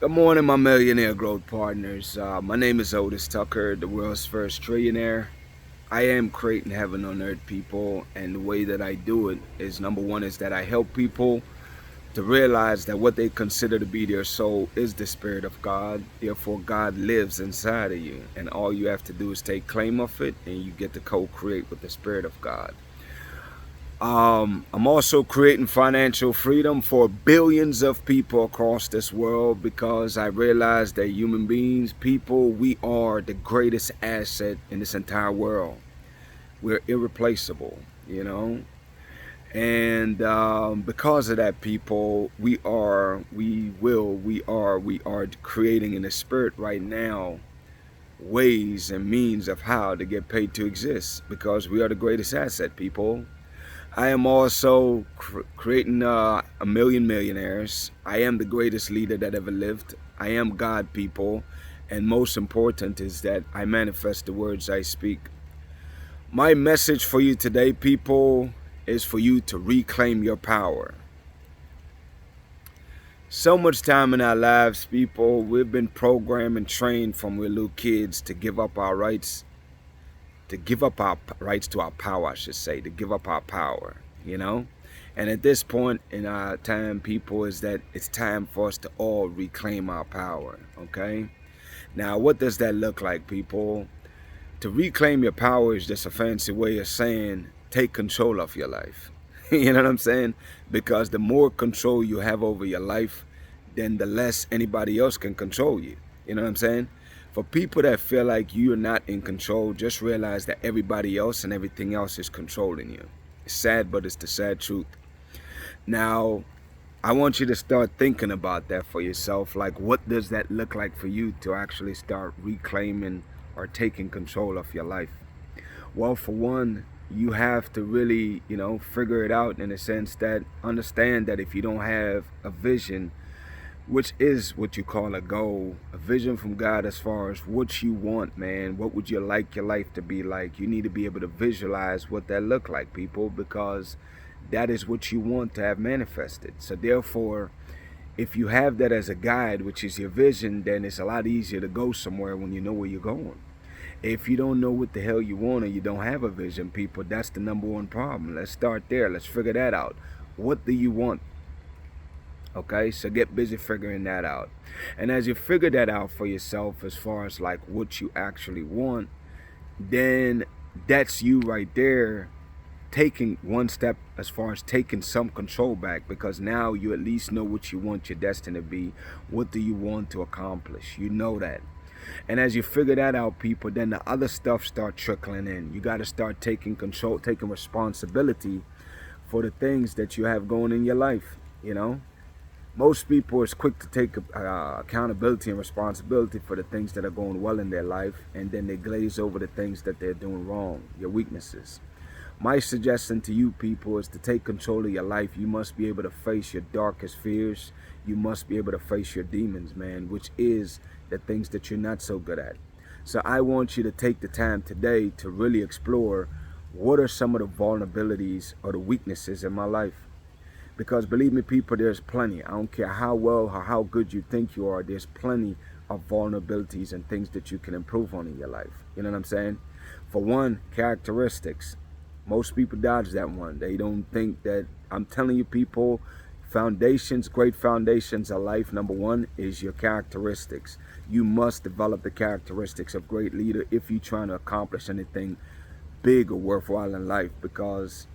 Good morning, my millionaire growth partners. My name is Otis Tucker, the world's first trillionaire. I am creating heaven on earth, people, and the way that I do it is number one is that I help people to realize that what they consider to be their soul is the spirit of God. Therefore, God lives inside of you, and all you have to do is take claim of it, and you get to co-create with the spirit of God. I'm also creating financial freedom for billions of people across this world because I realize that human beings, people, we are the greatest asset in this entire world. We're irreplaceable, you know? And because of that, people, we are creating in the spirit right now ways and means of how to get paid to exist because we are the greatest asset, people. I am also creating a million millionaires. I am the greatest leader that ever lived. I am God, people. And most important is that I manifest the words I speak. My message for you today, people, is for you to reclaim your power. So much time in our lives, people, we've been programmed and trained from we're little kids to give up our rights, to give up our rights to our power, I should say, to give up our power, you know? And at this point in our time, people, is that it's time for us to all reclaim our power, okay? Now, what does that look like, people? To reclaim your power is just a fancy way of saying take control of your life. You know what I'm saying? Because the more control you have over your life, then the less anybody else can control you. You know what I'm saying? For people that feel like you're not in control, just realize that everybody else and everything else is controlling you. It's sad, but it's the sad truth. Now, I want you to start thinking about that for yourself. Like, what does that look like for you to actually start reclaiming or taking control of your life? Well, for one, you have to really, figure it out in a sense that understand that if you don't have a vision, which is what you call a goal, a vision from God as far as what you want, man, what would you like your life to be like? You need to be able to visualize what that look like, people, because that is what you want to have manifested. So therefore, if you have that as a guide, which is your vision, then it's a lot easier to go somewhere when you know where you're going. If you don't know what the hell you want or you don't have a vision, people, that's the number one problem. Let's start there. Let's figure that out. What do you want? Okay, so get busy figuring that out. And as you figure that out for yourself as far as like what you actually want, then that's you right there taking one step as far as taking some control back, because now you at least know what you want your destiny to be. What do you want to accomplish? You know that. And as you figure that out, people, then the other stuff start trickling in. You got to start taking control, taking responsibility for the things that you have going in your life. Most people is quick to take accountability and responsibility for the things that are going well in their life, and then they glaze over the things that they're doing wrong, your weaknesses. My suggestion to you people is to take control of your life. You must be able to face your darkest fears. You must be able to face your demons, man, which is the things that you're not so good at. So I want you to take the time today to really explore what are some of the vulnerabilities or the weaknesses in my life. Because believe me, people, there's plenty. I don't care how well or how good you think you are, there's plenty of vulnerabilities and things that you can improve on in your life. You know what I'm saying? For one, characteristics. Most people dodge that one. They don't think that, I'm telling you, people, foundations, great foundations of life, number one is your characteristics. You must develop the characteristics of great leader if you're trying to accomplish anything big or worthwhile in life, because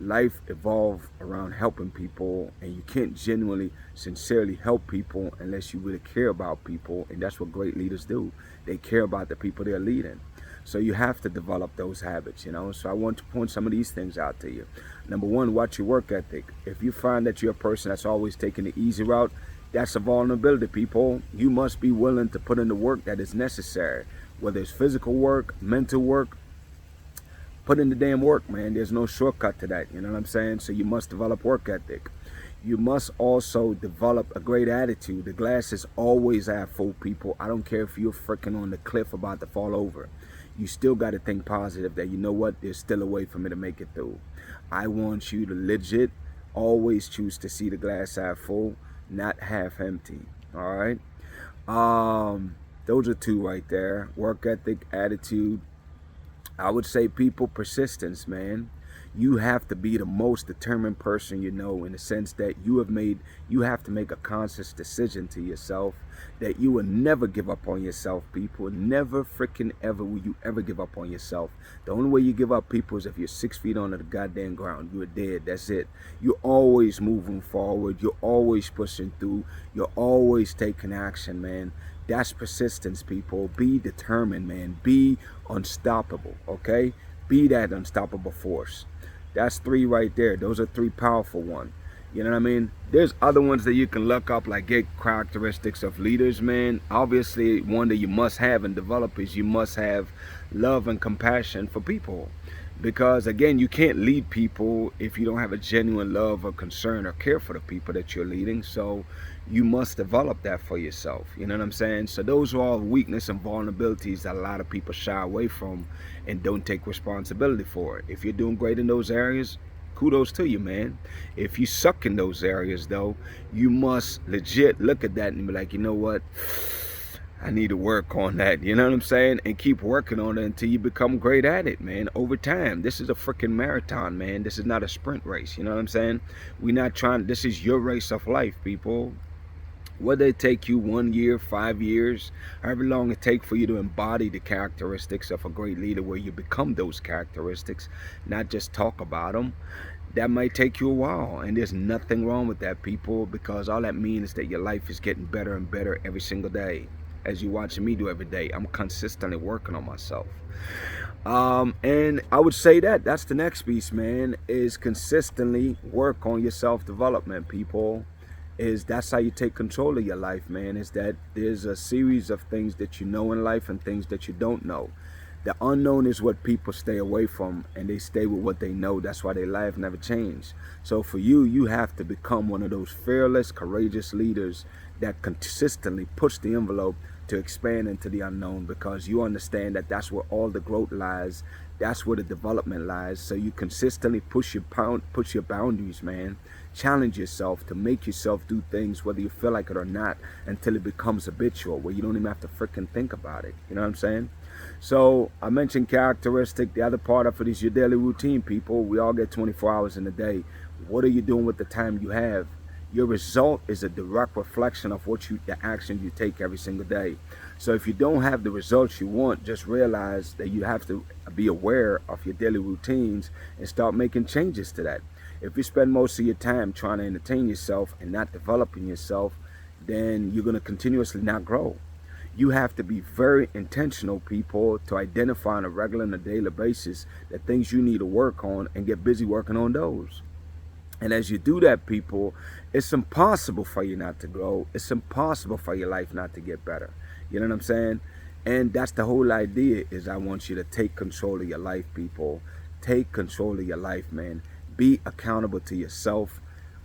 life evolves around helping people, and you can't genuinely, sincerely help people unless you really care about people, and that's what great leaders do. They care about the people they're leading. So you have to develop those habits, So I want to point some of these things out to you. Number one, watch your work ethic. If you find that you're a person that's always taking the easy route, that's a vulnerability, people. You must be willing to put in the work that is necessary, whether it's physical work, mental work. Put in the damn work, man. There's no shortcut to that. You know what I'm saying? So you must develop work ethic. You must also develop a great attitude. The glass is always half full, people. I don't care if you're freaking on the cliff about to fall over. You still got to think positive that, you know what, there's still a way for me to make it through. I want you to legit always choose to see the glass half full, not half empty. All right. Those are two right there. Work ethic, attitude. I would say people persistence, man. You have to be the most determined person you know, in the sense that you have to make a conscious decision to yourself that you will never give up on yourself, people. Never freaking ever will you ever give up on yourself. The only way you give up, people, is if you're 6 feet under the goddamn ground. You're dead. That's it. You're always moving forward. You're always pushing through. You're always taking action, man. That's persistence, people. Be determined, man. Be unstoppable, okay? Be that unstoppable force. That's three right there. Those are three powerful ones. You know what I mean? There's other ones that you can look up, like get characteristics of leaders, man. Obviously, one that you must have and develop is you must have love and compassion for people. Because again, you can't lead people if you don't have a genuine love or concern or care for the people that you're leading. So you must develop that for yourself. You know what I'm saying? So those are all weakness and vulnerabilities that a lot of people shy away from and don't take responsibility for. If you're doing great in those areas, kudos to you, man. If you suck in those areas, though, you must legit look at that and be like, you know what? I need to work on that. You know what I'm saying? And keep working on it until you become great at it, man. Over time. This is a freaking marathon, man. This is not a sprint race. You know what I'm saying? We're not trying. This is your race of life, people. Whether it take you 1 year, 5 years, however long it take for you to embody the characteristics of a great leader, where you become those characteristics, not just talk about them, that might take you a while. And there's nothing wrong with that, people, because all that means is that your life is getting better and better every single day. As you watching me do every day, I'm consistently working on myself. And I would say that that's the next piece, man, is consistently work on your self-development, people. Is that's how you take control of your life, man. Is that there's a series of things that you know in life and things that you don't know. The unknown is what people stay away from, and they stay with what they know. That's why their life never changed. So for you, you have to become one of those fearless, courageous leaders that consistently push the envelope to expand into the unknown, because you understand that that's where all the growth lies. That's where the development lies. So you consistently push your boundaries, man. Challenge yourself to make yourself do things whether you feel like it or not, until it becomes habitual, where you don't even have to freaking think about it. You know what I'm saying? So I mentioned characteristic. The other part of it is your daily routine, people. We all get 24 hours in a day. What are you doing with the time you have? Your result is a direct reflection of the action you take every single day. So if you don't have the results you want, just realize that you have to be aware of your daily routines and start making changes to that. If you spend most of your time trying to entertain yourself and not developing yourself, then you're going to continuously not grow. You have to be very intentional, people, to identify on a regular and a daily basis the things you need to work on and get busy working on those. And as you do that, people, it's impossible for you not to grow. It's impossible for your life not to get better. You know what I'm saying? And that's the whole idea, is I want you to take control of your life, people. Take control of your life, man. Be accountable to yourself.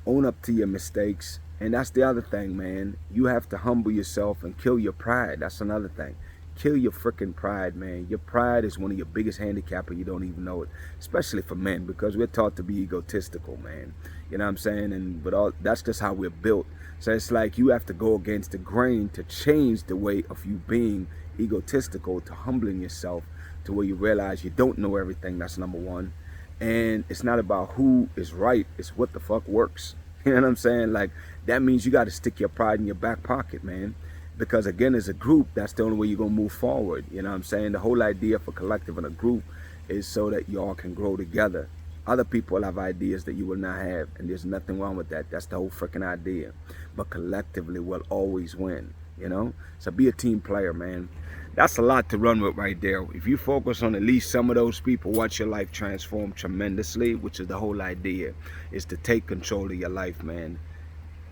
Own up to your mistakes. And that's the other thing, man. You have to humble yourself and kill your pride. That's another thing. Kill your freaking pride, man. Your pride is one of your biggest handicaps, and you don't even know it. Especially for men, because we're taught to be egotistical, man. You know what I'm saying? That's just how we're built. So it's like you have to go against the grain to change the way of you being egotistical, to humbling yourself to where you realize you don't know everything. That's number one. And it's not about who is right. It's what the fuck works. You know what I'm saying? Like, that means you got to stick your pride in your back pocket, man. Because again, as a group, that's the only way you're going to move forward. You know what I'm saying? The whole idea for collective and a group is so that y'all can grow together. Other people have ideas that you will not have, and there's nothing wrong with that. That's the whole freaking idea. But collectively, we'll always win, you know? So be a team player, man. That's a lot to run with right there. If you focus on at least some of those people, watch your life transform tremendously, which is the whole idea, is to take control of your life, man.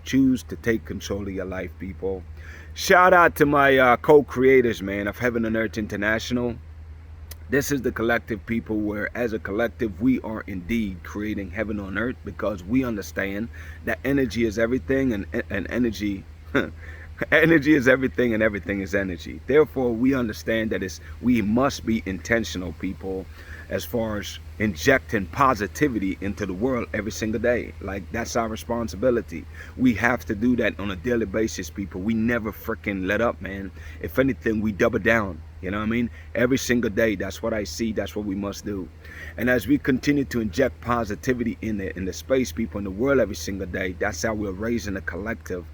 Choose to take control of your life, people. Shout out to my co-creators, man, of Heaven and Earth International. This is the collective, people, where as a collective we are indeed creating heaven on earth, because we understand that energy is everything, and energy energy is everything, and everything is energy. Therefore, we understand that we must be intentional, people, as far as injecting positivity into the world every single day. Like, that's our responsibility. We have to do that on a daily basis, people. We never freaking let up, man. If anything, we double down. You know what I mean? Every single day. That's what I see. That's what we must do. And as we continue to inject positivity in the space, people, in the world every single day, that's how we're raising the collective.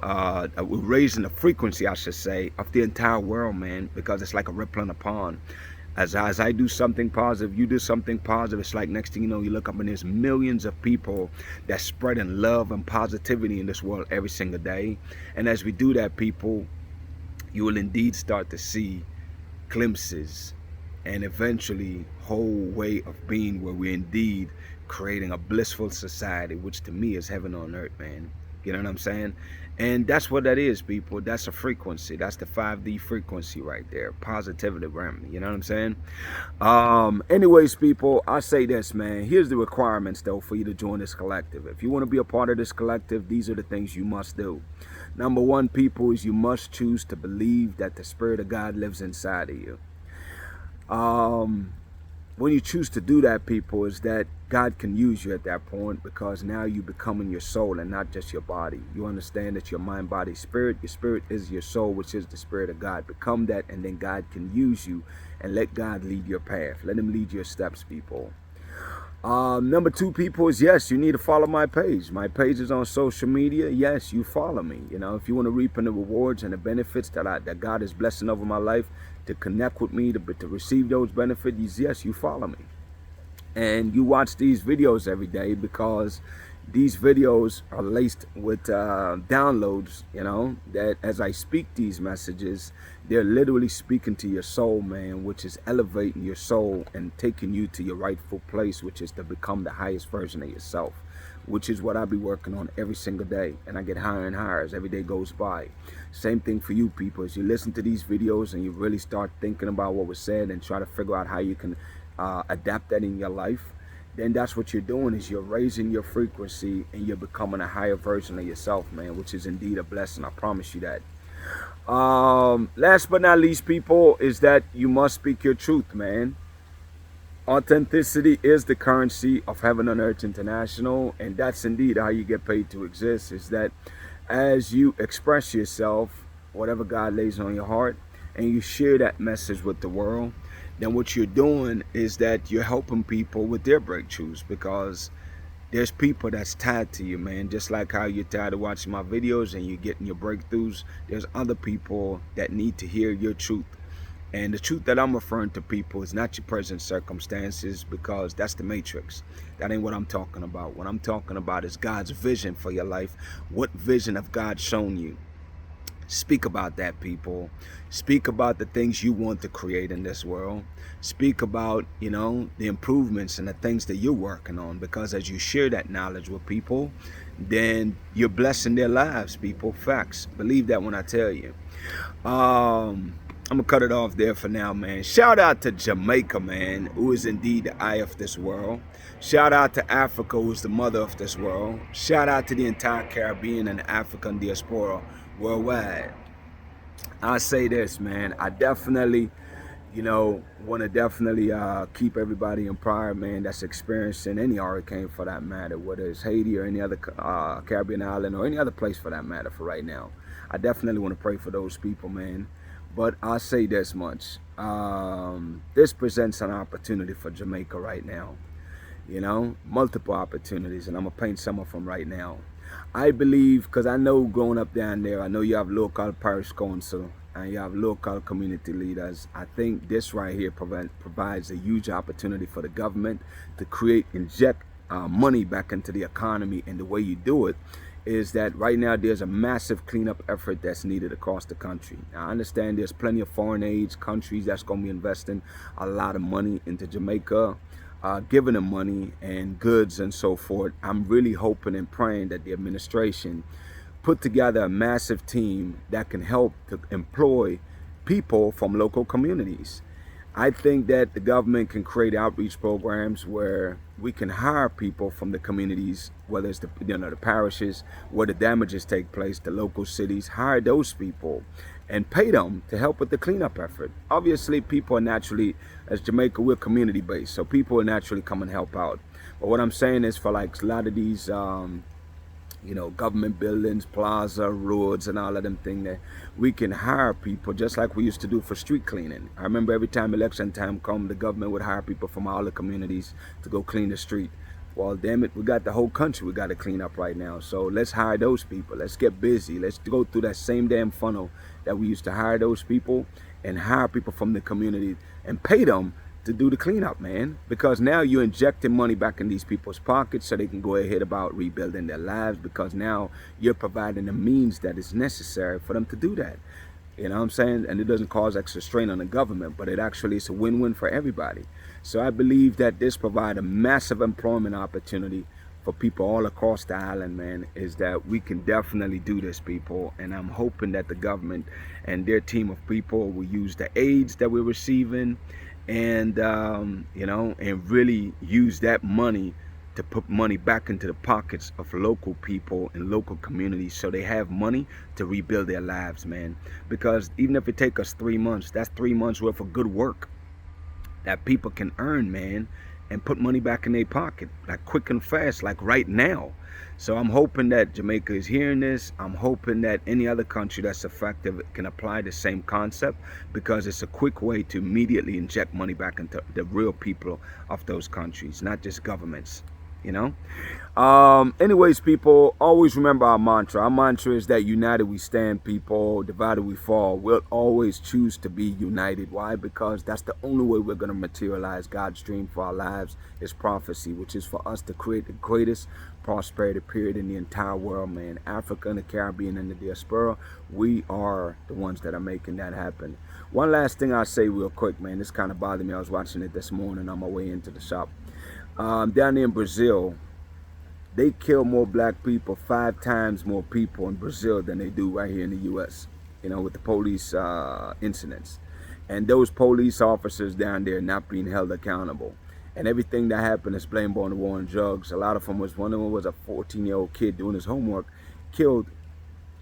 We're raising the frequency, I should say, of the entire world, man, because it's like a ripple in a pond. As I do something positive, you do something positive. It's like next thing you know, you look up and there's millions of people that's spreading love and positivity in this world every single day. And as we do that, people, you will indeed start to see glimpses and eventually whole way of being where we're indeed creating a blissful society, which to me is heaven on earth, man. You know what I'm saying? And that's what that is, people. That's a frequency. That's the 5D frequency right there. Positivity, you know what I'm saying? Anyways, people, I say this, man. Here's the requirements, though, for you to join this collective. If you want to be a part of this collective, these are the things you must do. Number one, people, is you must choose to believe that the Spirit of God lives inside of you. When you choose to do that, people, is that God can use you at that point, because now you becoming your soul and not just your body. You understand that your mind, body, spirit. Your spirit is your soul, which is the Spirit of God. Become that, and then God can use you, and let God lead your path. Let him lead your steps, people. Number two, people, is yes, you need to follow my page. My page is on social media. Yes, you follow me. You know, if you want to reap in the rewards and the benefits that God is blessing over my life, to connect with me, to receive those benefits, yes, you follow me. And you watch these videos every day, because these videos are laced with downloads, you know, that as I speak these messages, they're literally speaking to your soul, man, which is elevating your soul and taking you to your rightful place, which is to become the highest version of yourself, which is what I be working on every single day. And I get higher and higher as every day goes by. Same thing for you, people. As you listen to these videos and you really start thinking about what was said and try to figure out how you can adapt that in your life, then that's what you're doing, is you're raising your frequency and you're becoming a higher version of yourself, man, which is indeed a blessing. I promise you that. Last but not least, people, is that you must speak your truth, man. Authenticity is the currency of Heaven on Earth International, and that's indeed how you get paid to exist, is that as you express yourself, whatever God lays on your heart, and you share that message with the world, then what you're doing is that you're helping people with their breakthroughs, because there's people that's tied to you, man. Just like how you're tired of watching my videos and you're getting your breakthroughs, there's other people that need to hear your truth. And the truth that I'm referring to, people, is not your present circumstances, because that's the matrix. That ain't what I'm talking about. What I'm talking about is God's vision for your life. What vision have God shown you? Speak about that, people. Speak about the things you want to create in this world. Speak about, you know, the improvements and the things that you're working on, because as you share that knowledge with people, then you're blessing their lives, people. Facts. Believe that when I tell you. I'm gonna cut it off there for now, man. Shout out to Jamaica, man, who is indeed the eye of this world. Shout out to Africa, who's the mother of this world. Shout out to the entire Caribbean and African diaspora worldwide. I say this, man. I definitely, you know, want to definitely keep everybody in prayer, man, that's experiencing any hurricane for that matter, whether it's Haiti or any other Caribbean island or any other place for that matter for right now. I definitely want to pray for those people, man. But I'll say this much. This presents an opportunity for Jamaica right now. You know, multiple opportunities, and I'm going to paint some of them right now. I believe, because I know growing up down there, I know you have local parish council and you have local community leaders. I think this right here provides a huge opportunity for the government to inject money back into the economy. And the way you do it is that right now there's a massive cleanup effort that's needed across the country. Now, I understand there's plenty of foreign aid countries that's going to be investing a lot of money into Jamaica, giving them money and goods and so forth. I'm really hoping and praying that the administration put together a massive team that can help to employ people from local communities. I think that the government can create outreach programs where we can hire people from the communities, whether it's the parishes where the damages take place, the local cities, hire those people and pay them to help with the cleanup effort. Obviously, people are naturally, as Jamaica, we're community based, so people will naturally come and help out. But what I'm saying is for like a lot of these government buildings, plaza, roads, and all of them things that we can hire people just like we used to do for street cleaning. I remember every time election time come, the government would hire people from all the communities to go clean the street. Well, damn it, we got the whole country we got to clean up right now. So let's hire those people. Let's get busy. Let's go through that same damn funnel that we used to hire those people and hire people from the community and pay them to do the cleanup, man, because now you're injecting money back in these people's pockets so they can go ahead about rebuilding their lives, because now you're providing the means that is necessary for them to do that. You know what I'm saying? And it doesn't cause extra strain on the government, but it actually is a win-win for everybody. So I believe that this provides a massive employment opportunity for people all across the island, man, is that we can definitely do this, people. And I'm hoping that the government and their team of people will use the aids that we're receiving and and really use that money to put money back into the pockets of local people and local communities so they have money to rebuild their lives, man. Because even if it takes us 3 months, that's 3 months worth of good work that people can earn, man, and put money back in their pocket, like quick and fast, like right now. So I'm hoping that Jamaica is hearing this. I'm hoping that any other country that's effective can apply the same concept, because it's a quick way to immediately inject money back into the real people of those countries, not just governments, you know? Anyways, people, always remember our mantra. Our mantra is that united we stand, people. Divided we fall. We'll always choose to be united. Why? Because that's the only way we're going to materialize God's dream for our lives, His prophecy, which is for us to create the greatest prosperity period in the entire world, man. Africa and the Caribbean and the diaspora, we are the ones that are making that happen. One last thing I'll say real quick, man. This kind of bothered me. I was watching it this morning on my way into the shop. Down there in Brazil, they kill more black people, 5 times more people in Brazil than they do right here in the U.S., with the police incidents. And those police officers down there not being held accountable. And everything that happened is blamed on the war on drugs. A lot of them one of them was a 14-year-old kid doing his homework, killed,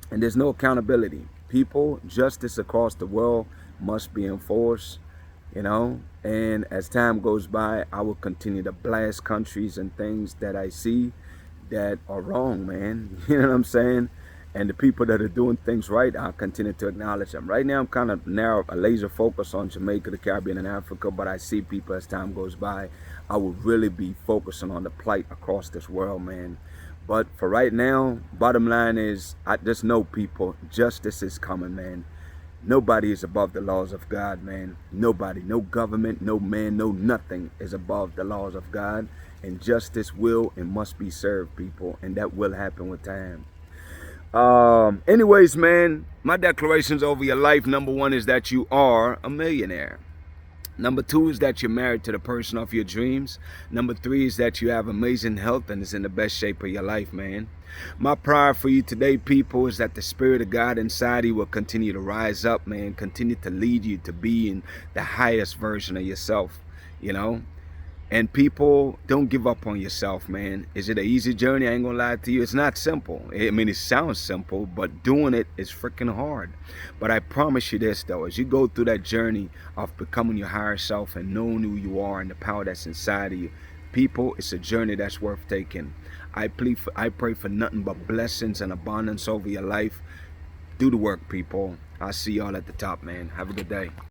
and there's no accountability. People, justice across the world must be enforced. And as time goes by, I will continue to blast countries and things that I see that are wrong, man. You know what I'm saying? And the people that are doing things right, I'll continue to acknowledge them. Right now, I'm kind of narrow, a laser focus on Jamaica, the Caribbean, and Africa, but I see people as time goes by. I will really be focusing on the plight across this world, man. But for right now, bottom line is, I just know, people, justice is coming, man. Nobody is above the laws of God, man. Nobody, no government, no man, no nothing is above the laws of God. And justice will and must be served, people. And that will happen with time. Anyways, man, my declarations over your life. Number 1 is that you are a millionaire. Number 2 is that you're married to the person of your dreams. Number 3 is that you have amazing health and is in the best shape of your life, man. My prayer for you today, people, is that the Spirit of God inside you will continue to rise up, man. Continue to lead you to being the highest version of yourself, And people, don't give up on yourself, man. Is it an easy journey? I ain't gonna lie to you. It's not simple. It sounds simple, but doing it is freaking hard. But I promise you this, though. As you go through that journey of becoming your higher self and knowing who you are and the power that's inside of you, people, it's a journey that's worth taking. I pray for nothing but blessings and abundance over your life. Do the work, people. I'll see y'all at the top, man. Have a good day.